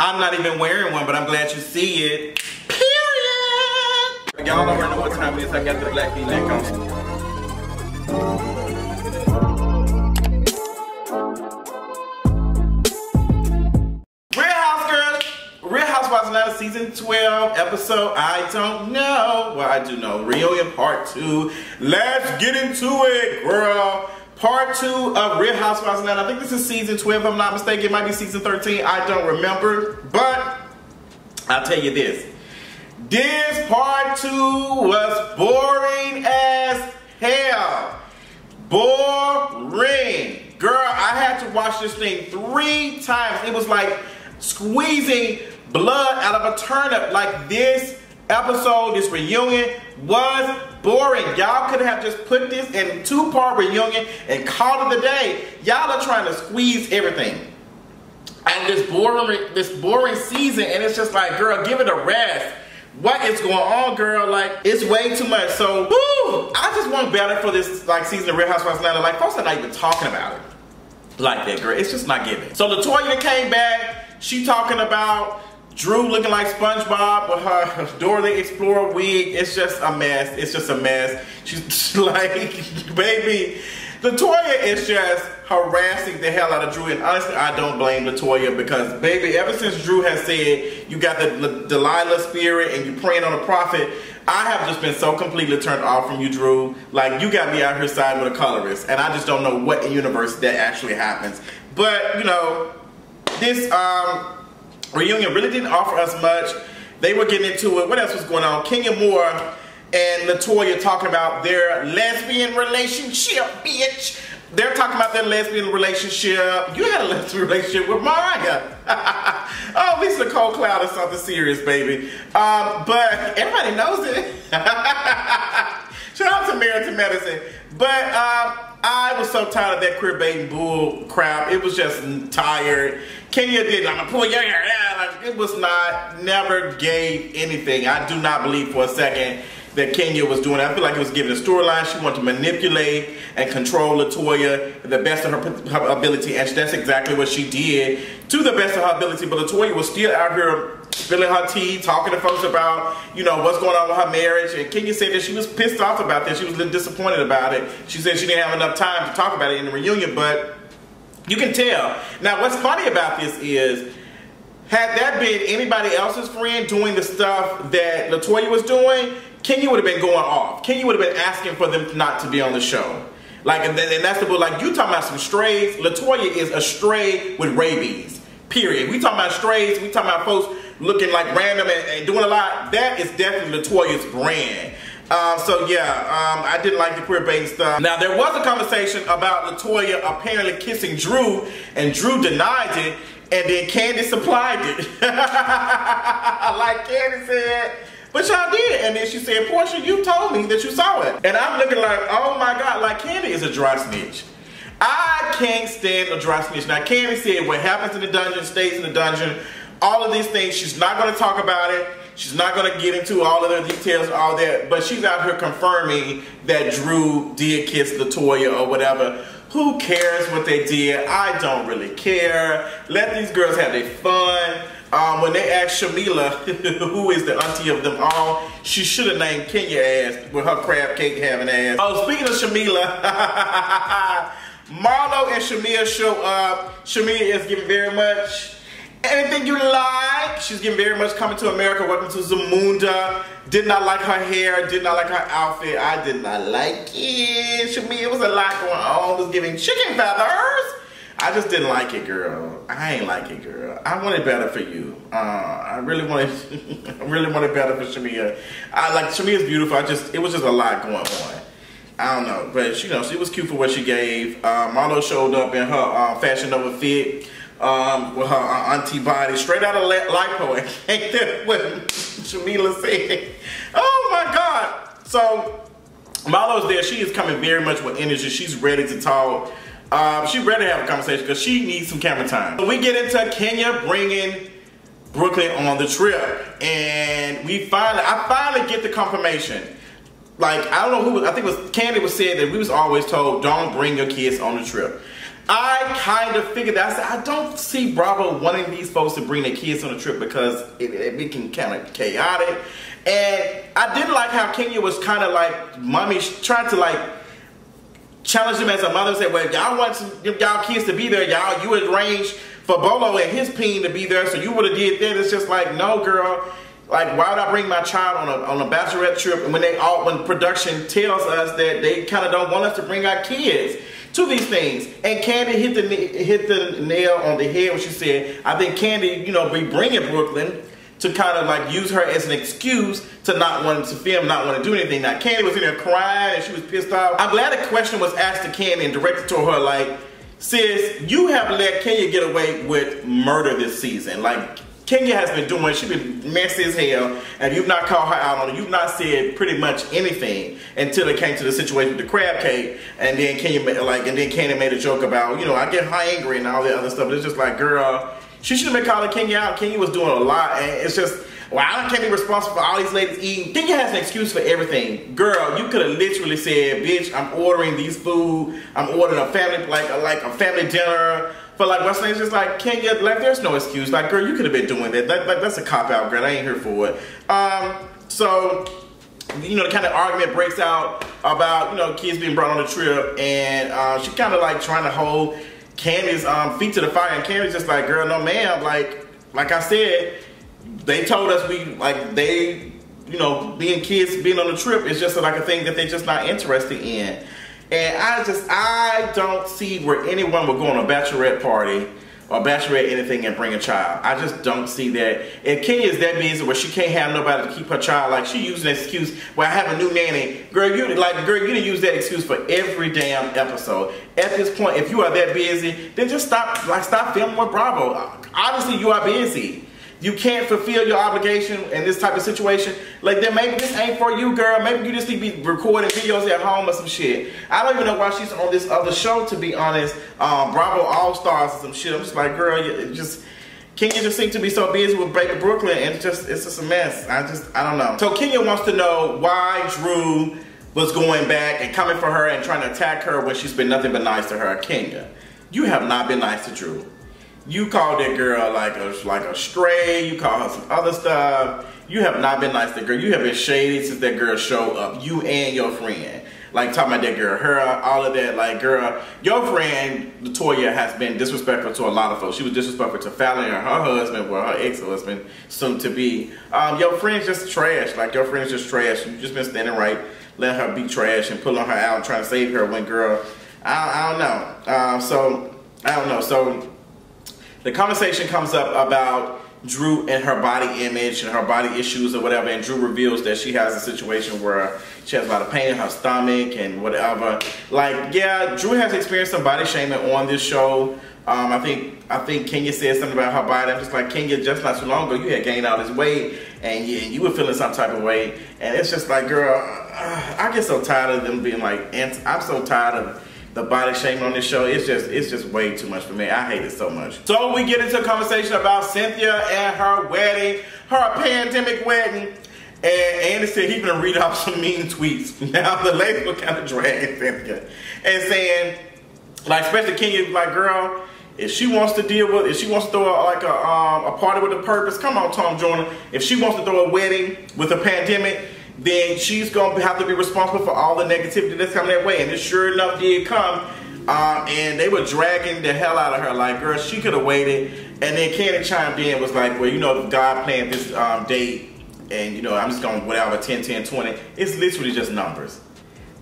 I'm not even wearing one, but I'm glad you see it. Period. Y'all already know what time it is. I got the black V-neck on. Atlanta season 12 episode, I don't know. Well, I do know. Reunion part 2. Let's get into it, girl. Part 2 of Real Housewives of Atlanta. I think this is season 12, if I'm not mistaken. It might be season 13. I don't remember. But I'll tell you this. This part 2 was boring as hell. Boring. Girl, I had to watch this thing 3 times. It was like squeezing blood out of a turnip. Like, this episode, this reunion was boring. Y'all could have just put this in 2-part reunion and called it a day. Y'all are trying to squeeze everything and this boring season, and it's just like, girl, give it a rest. What is going on, girl? Like, it's way too much. So, woo, I just want better for this like season of Real Housewives of Atlanta. Like, folks are not even talking about it like that, girl. It's just not giving. So Latoya came back. She talking about Drew looking like SpongeBob with her Dora the Explorer wig. It's just a mess. It's just a mess. She's like, baby, Latoya is just harassing the hell out of Drew. And honestly, I don't blame Latoya because, baby, ever since Drew has said you got the Delilah spirit and you praying on a prophet, I have just been so completely turned off from you, Drew. Like, you got me out here siding with a colorist, and I just don't know what universe that actually happens. But, you know, this reunion really didn't offer us much. They were getting into it. What else was going on? Kenya Moore and Latoya talking about their lesbian relationship, bitch. They're talking about their lesbian relationship. You had a lesbian relationship with Mariah. Oh, at least Nicole Cloud is something serious, baby. But everybody knows it. Shout out to Meriton Medicine. But I was so tired of that queer baiting bull crap. It was just tired. Kenya did, I'm gonna pull your hair out. Like, it was not, never gave anything. I do not believe for a second that Kenya was doing. I feel like it was giving a storyline. She wanted to manipulate and control Latoya to the best of her ability, and that's exactly what she did to the best of her ability. But Latoya was still out here spilling her tea, talking to folks about, you know, what's going on with her marriage. And Kenya said that she was pissed off about this. She was a little disappointed about it. She said she didn't have enough time to talk about it in the reunion, but you can tell. Now, what's funny about this is, had that been anybody else's friend doing the stuff that Latoya was doing, Kenya would have been going off. Kenya would have been asking for them not to be on the show. Like, and that's the book. Like, you talking about some strays. Latoya is a stray with rabies. Period. We talking about strays. We talking about folks looking like random and doing a lot. That is definitely Latoya's brand. So yeah, I didn't like the queer baiting stuff. Now, there was a conversation about Latoya apparently kissing Drew, and Drew denied it, and then Kandi supplied it. Like Kandi said, but y'all did. And then she said, Porsha, you told me that you saw it. And I'm looking like, oh my God, like Kandi is a dry snitch. I can't stand a dry snitch. Now, Kandi said what happens in the dungeon stays in the dungeon. All of these things, she's not going to talk about it. She's not going to get into all of the details and all that. But she's out here confirming that Drew did kiss Latoya or whatever. Who cares what they did? I don't really care. Let these girls have their fun. When they asked Shamila, who is the auntie of them all, she should have named Kenya ass with her crab cake having ass. Oh, speaking of Shamila, Marlo and Shamila show up. Shamila is giving very much anything you like. She's giving very much Coming to America, Welcome to Zamunda. Did not like her hair, did not like her outfit. I did not like it. Shamila, it was a lot going on. It was giving chicken feathers. I just didn't like it, girl. I ain't like it, girl. I wanted better for you. I really wanted, I really wanted better for Shamila. Shamila's beautiful. It was just a lot going on. I don't know, but you know, she was cute for what she gave. Marlo showed up in her Fashion Nova fit with her auntie body, straight out of Lipo. Ain't that what Shamila said? Oh my God! So Marlo's there. She is coming very much with energy. She's ready to talk. She's ready to have a conversation because she needs some camera time. So we get into Kenya bringing Brooklyn on the trip, and I finally get the confirmation. Like, I don't know who, I think it was Kandi was said that we was always told, don't bring your kids on the trip. I kind of figured that. I said, I don't see Bravo wanting these folks to bring their kids on a trip because it became kind of chaotic. And I didn't like how Kenya was kind of like, mommy trying to like challenge them as a mother and say, well, y'all want y'all kids to be there, y'all, you arranged for Bolo and his peen to be there, so you would have did that. It's just like, no, girl. Like, why would I bring my child on a bachelorette trip and when production tells us that they kind of don't want us to bring our kids to these things? And Kandi hit the nail on the head when she said, I think Kandi, you know, be bringing Brooklyn to kind of like use her as an excuse to not want to film, not want to do anything. Now, Kandi was in there crying and she was pissed off. I'm glad a question was asked to Kandi and directed to her like, sis, you have let Kenya get away with murder this season. Like, Kenya has been doing, she's been messy as hell, and you've not called her out on it. You've not said pretty much anything until it came to the situation with the crab cake, and then Kenya made a joke about, you know, I get hangry and all that other stuff. It's just like, girl, she should have been calling Kenya out. Kenya was doing a lot, and it's just, well, I can't be responsible for all these ladies eating. Kenya has an excuse for everything. Girl, you could have literally said, bitch, I'm ordering these food. I'm ordering a family, like a family dinner. But like what's name, just like Kenya, like there's no excuse. Like, girl, you could have been doing that. Like that's a cop out, girl. I ain't here for it. So, you know, the kind of argument breaks out about, you know, kids being brought on the trip, and she kind of like trying to hold Candy's feet to the fire, and Candy's just like, girl, no ma'am. Like I said, they told us you know, kids being on the trip is just like a thing that they're just not interested in. And I don't see where anyone would go on a bachelorette party or bachelorette anything and bring a child. I just don't see that. And Kenya's that busy where she can't have nobody to keep her child. Like, she using an excuse, well, I have a new nanny. Girl, you didn't use that excuse for every damn episode. At this point, if you are that busy, then just stop filming with Bravo. Obviously, you are busy. You can't fulfill your obligation in this type of situation. Like, then maybe this ain't for you, girl. Maybe you just need to be recording videos at home or some shit. I don't even know why she's on this other show, to be honest. Bravo All Stars or some shit. I'm just like, girl, Kenya just seems to be so busy with Baby Brooklyn, and it's just a mess. I don't know. So Kenya wants to know why Drew was going back and coming for her and trying to attack her when she's been nothing but nice to her. Kenya, you have not been nice to Drew. You called that girl like a stray. You called her some other stuff. You have not been nice to that girl. You have been shady since that girl showed up. You and your friend. Like, talking about that girl, her, all of that. Like, girl, your friend, Latoya, has been disrespectful to a lot of folks. She was disrespectful to Fallon and her husband, well, her ex-husband, soon to be. Your friend's just trash. Like, your friend's just trash. You've just been standing right, letting her be trash and pulling her out and trying to save her when, girl, I don't know. I don't know. So, the conversation comes up about Drew and her body image and her body issues or whatever, and Drew reveals that she has a situation where she has a lot of pain in her stomach and whatever. Like, yeah, Drew has experienced some body shaming on this show. I think Kenya said something about her body. I'm just like, Kenya, just not too long ago, you had gained all this weight, and you were feeling some type of way, and it's just like, girl, I get so tired of them being like, I'm so tired of the body shaming on this show. It's just way too much for me. I hate it so much. So we get into a conversation about Cynthia and her wedding, her pandemic wedding. And Andy said he's gonna read off some mean tweets. Now the ladies were kind of dragging Cynthia and saying, like, especially Kenya, like, girl, if she wants to throw a party with a purpose, come on, Tom Joyner. If she wants to throw a wedding with a pandemic, then she's going to have to be responsible for all the negativity that's coming that way. And it sure enough did come. And they were dragging the hell out of her. Like, girl, she could have waited. And then Kandi chimed in, was like, well, you know, God planned this date. And, you know, I'm just going whatever, 10, 10, 20. It's literally just numbers.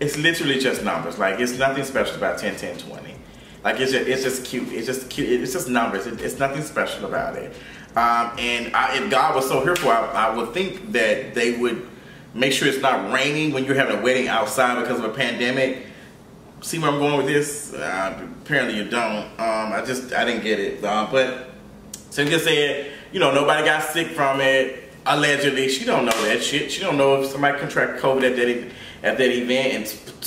It's literally just numbers. Like, it's nothing special about 10, 10, 20. Like, it's just cute. It's just cute. It's just numbers. It's nothing special about it. If God was so fearful, I would think that they would make sure it's not raining when you're having a wedding outside because of a pandemic. See where I'm going with this? Apparently you don't. I didn't get it. But Cynthia said, you know, nobody got sick from it. Allegedly, she don't know that shit. She don't know if somebody contracted COVID at that event and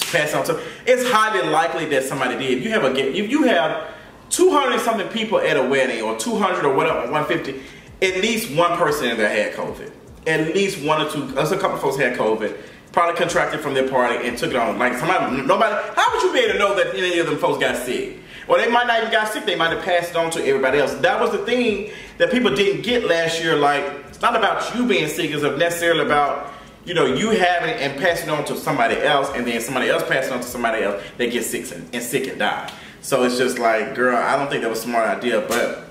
passed on to. It's highly likely that somebody did. If you have 200 something people at a wedding, or 200 or whatever, 150, at least one person in there had COVID. At least one or two, a couple of folks had COVID, probably contracted from their party and took it on. Like, nobody, how would you be able to know that any of them folks got sick? Or they might not even got sick, they might have passed it on to everybody else. That was the thing that people didn't get last year. Like, it's not about you being sick, it's necessarily about, you know, you having it and passing it on to somebody else, and then somebody else passing it on to somebody else that gets sick and die. So it's just like, girl, I don't think that was a smart idea, but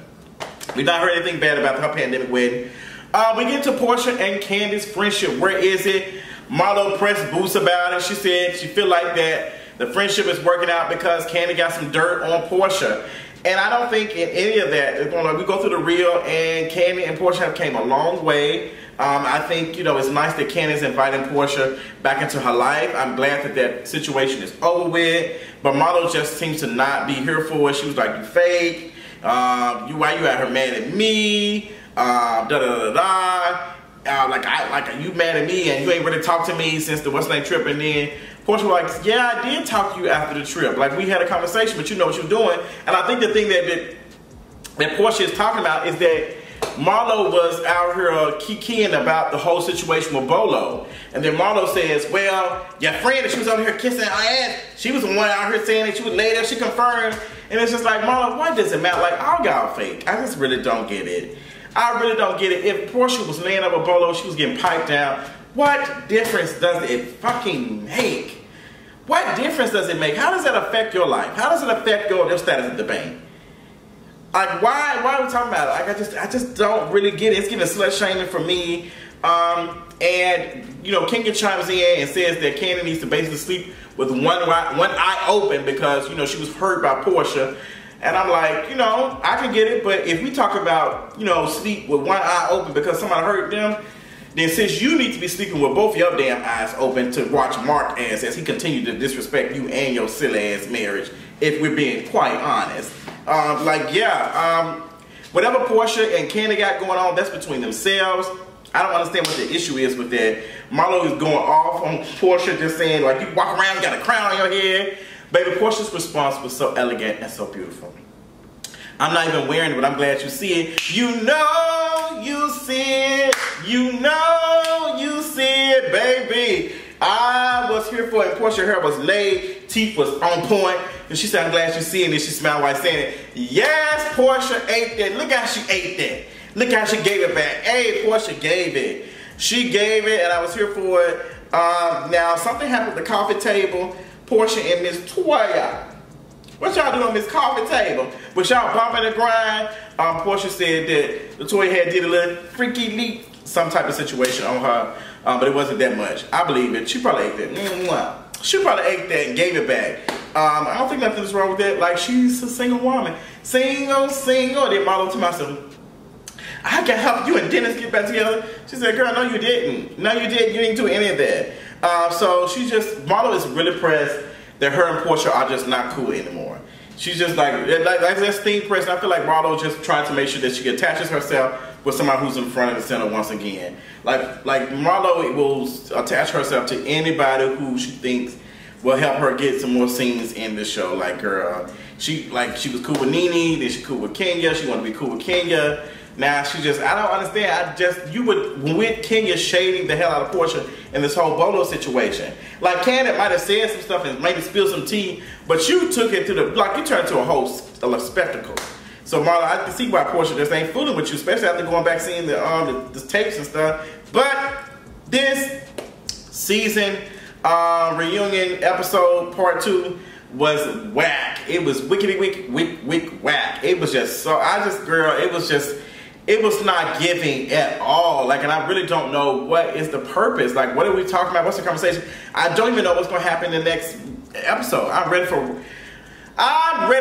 we've not heard anything bad about her pandemic wedding. We get to Porsha and Kandi's friendship. Where is it? Marlo pressed Boost about it. She said she feel like that the friendship is working out because Kandi got some dirt on Porsha. And I don't think in any of that, we go through the reel, and Kandi and Porsha have came a long way. I think, you know, it's nice that Kandi's inviting Porsha back into her life. I'm glad that that situation is over with. But Marlo just seems to not be here for it. She was like, you fake. Why you out here mad at me? Like you mad at me and you ain't really talked to me since the what's name trip. And then Porsha was like, yeah, I did talk to you after the trip. Like, we had a conversation, but you know what you're doing. And I think the thing that Porsha is talking about is that Marlo was out here kikiing about the whole situation with Bolo. And then Marlo says, well, your friend that she was over here kissing her ass, she was the one out here saying that she was laid up, she confirmed. And it's just like, Marlo, why does it matter? Like, all y'all fake. I just really don't get it. I really don't get it. If Porsha was laying up with Bolo, she was getting piped down, what difference does it fucking make? What difference does it make? How does that affect your life? How does it affect your status at the bank? Like, why are we talking about it? Like, I just don't really get it. It's giving slut shaming for me. And, you know, Kenya chimes in and says that Kandi needs to basically sleep with one eye open because, you know, she was hurt by Porsha. And I'm like, you know, I can get it, but if we talk about, you know, sleep with one eye open because somebody hurt them, then since you need to be sleeping with both your damn eyes open to watch Mark as he continued to disrespect you and your silly ass marriage, if we're being quite honest. Whatever Porsha and Kandi got going on, that's between themselves. I don't understand what the issue is with that. Marlo is going off on Porsha, just saying, like, you walk around, you got a crown on your head. Baby, Porsha's response was so elegant and so beautiful. I'm not even wearing it, but I'm glad you see it. You know you see it. You know you see it, baby. I was here for it. Porsha's hair was laid. Teeth was on point. And she said, I'm glad you see it. And she smiled while saying it. Yes, Porsha ate that. Look how she ate that. Look how she gave it back. Hey, Porsha gave it. She gave it, and I was here for it. Now, something happened at the coffee table. Porsha and Miss Toya. What y'all doing on this coffee table? Was y'all bumping the grind? Porsha said that Latoya had did a little freaky leak, some type of situation on her, but it wasn't that much. I believe it. She probably ate that. She probably ate that and gave it back. I don't think nothing's wrong with that. Like, she's a single woman. Single. Then Marlo to myself, I can help you and Dennis get back together. She said, girl, no you didn't. No you didn't. You didn't do any of that. So Marlo is really pressed that her and Porsha are just not cool anymore. She's just like that's steam press. I feel like Marlo just trying to make sure that she attaches herself with somebody who's in front of the center once again. Like Marlo will attach herself to anybody who she thinks will help her get some more scenes in the show. Like girl, she was cool with Nene, then she cool with Kenya. She wanted to be cool with Kenya. Now she just, I don't understand. You would, with Kenya shading the hell out of Porsha in this whole Bolo situation. Like Kandi might have said some stuff and maybe spilled some tea, but you took it to the, like you turned it to a spectacle. So Marlo, I can see why Porsha just ain't fooling with you, especially after going back seeing the tapes and stuff. But this season reunion episode part 2 was whack. It was wickedy whack. It was just so, it was not giving at all. Like, and I really don't know what is the purpose. Like, what are we talking about? What's the conversation? I don't even know what's going to happen in the next episode. I'm ready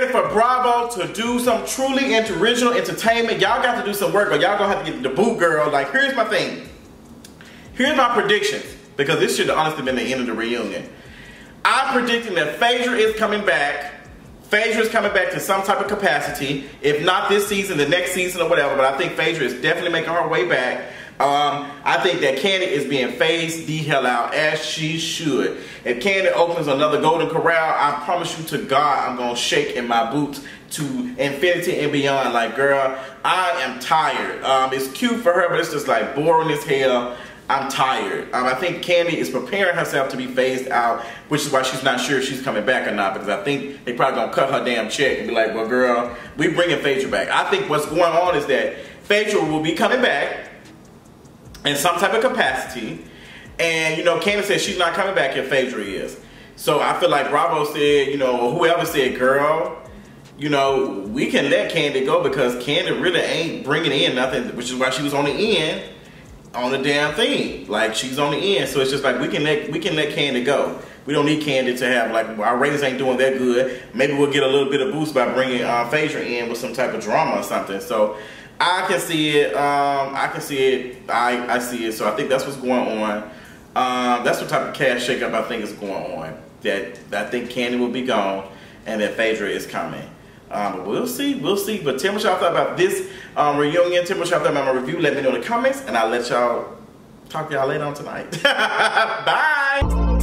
for Bravo to do some truly original entertainment. Y'all got to do some work, or y'all gonna have to get the boo girl. Like, here's my thing. Here's my predictions, because this should have honestly been the end of the reunion. I'm predicting that Phaedra is coming back. Phaedra is coming back to some type of capacity. If not this season, the next season or whatever. But I think Phaedra is definitely making her way back. I think that Kandi is being phased the hell out, as she should. If Kandi opens another Golden Corral, I promise you to God, I'm going to shake in my boots to infinity and beyond. Like, girl, I am tired. It's cute for her, but it's just like boring as hell. I'm tired. I think Kandi is preparing herself to be phased out, which is why she's not sure if she's coming back or not, because I think they probably gonna cut her damn check and be like, well girl, we bringing Phaedra back. I think what's going on is that Phaedra will be coming back in some type of capacity, and you know, Kandi said she's not coming back if Phaedra is. So I feel like Bravo said, you know, whoever said, girl, you know, we can let Kandi go because Kandi really ain't bringing in nothing, which is why she was on the end on the damn thing. Like, she's on the end, so it's just like we can let Kandi go. We don't need Kandi to have, like, our ratings ain't doing that good. Maybe we'll get a little bit of boost by bringing Phaedra in with some type of drama or something. So I can see it. I can see it. I see it. So I think that's what's going on. That's what type of cash shakeup I think is going on. That I think Kandi will be gone and that Phaedra is coming. But we'll see. But tell me what y'all thought about this reunion. Tell me what y'all thought about my review. Let me know in the comments, and I'll let y'all talk to y'all later on tonight. Bye.